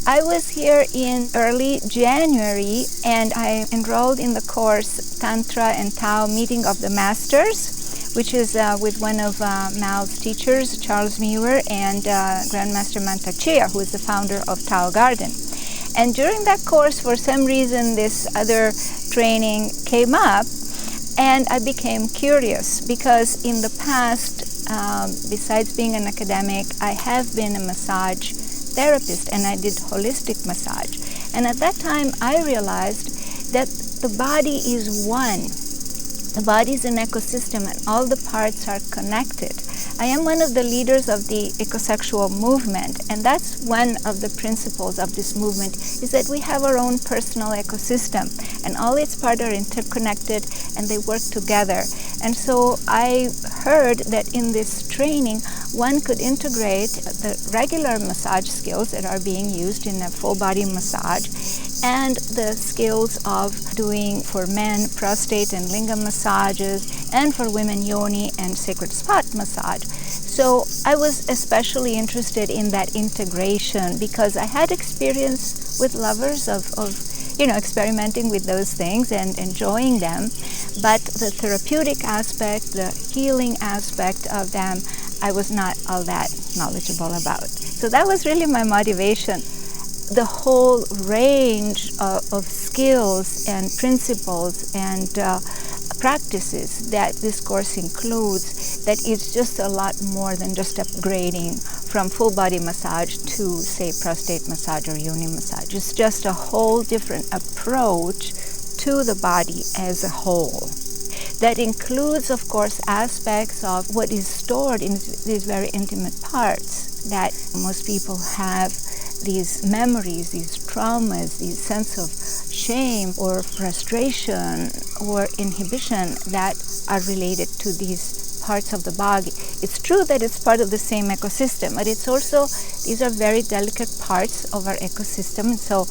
I was here in early January, and I enrolled in the course Tantra and Tao Meeting of the Masters, which is with one of Mal's teachers, Charles Muir, and Grandmaster Mantak, who is the founder of Tao Garden. And during that course, for some reason, this other training came up, and I became curious because in the past, besides being an academic, I have been a massage therapist, and I did holistic massage. And at that time, I realized that the body is one. The body is an ecosystem, and all the parts are connected. I am one of the leaders of the ecosexual movement, and that's one of the principles of this movement, is that we have our own personal ecosystem, and all its parts are interconnected, and they work together. And so I heard that in this training, one could integrate the regular massage skills that are being used in a full body massage and the skills of doing for men prostate and lingam massages, and for women yoni and sacred spot massage. So I was especially interested in that integration because I had experience with lovers of experimenting with those things and enjoying them, but the therapeutic aspect, the healing aspect of them, I was not all that knowledgeable about. So that was really my motivation. The whole range of skills and principles and practices that this course includes, that it's just a lot more than just upgrading from full body massage to, say, prostate massage or yoni massage. It's just a whole different approach to the body as a whole. That includes, of course, aspects of what is stored in these very intimate parts, that most people have these memories, these traumas, these sense of shame or frustration or inhibition that are related to these parts of the body. It's true that it's part of the same ecosystem, but it's also, these are very delicate parts of our ecosystem, and so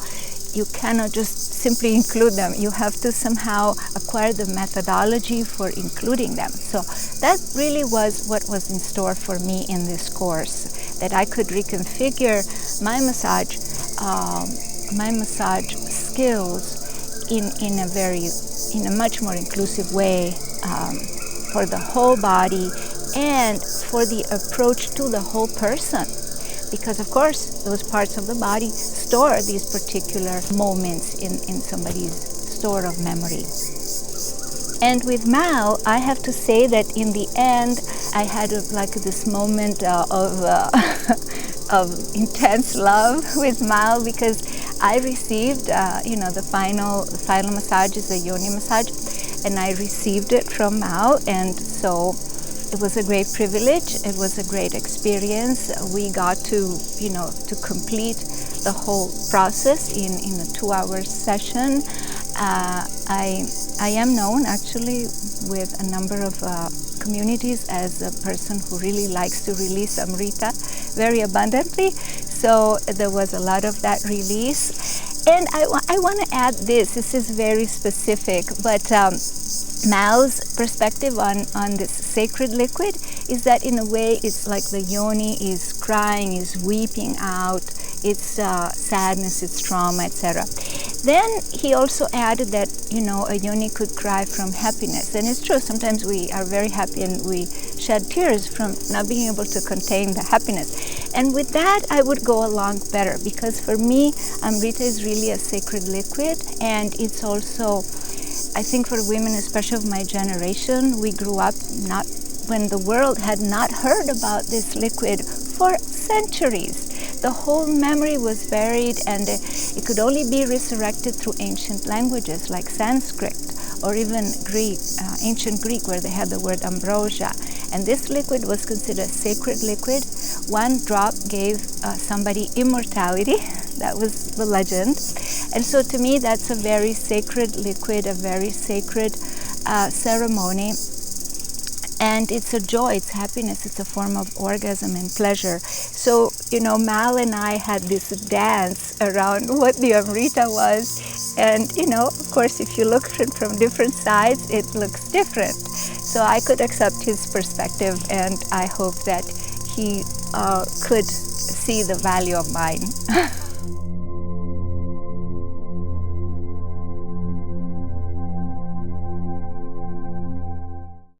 you cannot just simply include them. You have to somehow acquire the methodology for including them. So that really was what was in store for me in this course, that I could reconfigure my massage skills in a much more inclusive way for the whole body and for the approach to the whole person. Because of course, those parts of the body store these particular moments in somebody's store of memory. And with Mal, I have to say that in the end, I had this moment of intense love with Mal, because I received, the final massage is a yoni massage, and I received it from Mal, and so it was a great privilege. It was a great experience. We got to complete the whole process in a 2-hour session. I am known actually with a number of communities as a person who really likes to release Amrita very abundantly. So there was a lot of that release. And I want to add this. This is very specific, but Mal's perspective on this sacred liquid is that in a way it's like the yoni is crying, is weeping out its sadness, its trauma, etc. Then he also added that, a yoni could cry from happiness. And it's true, sometimes we are very happy and we shed tears from not being able to contain the happiness. And with that, I would go along better, because for me, Amrita is really a sacred liquid, and it's also, I think for women, especially of my generation, we grew up not when the world had not heard about this liquid for centuries. The whole memory was buried, and it could only be resurrected through ancient languages like Sanskrit or even Greek, ancient Greek, where they had the word ambrosia. And this liquid was considered a sacred liquid. One drop gave somebody immortality. That was the legend. And so to me, that's a very sacred liquid, a very sacred ceremony. And it's a joy, it's happiness, it's a form of orgasm and pleasure. So, Mal and I had this dance around what the Amrita was. And, of course, if you look from different sides, it looks different. So I could accept his perspective, and I hope that he could see the value of mine.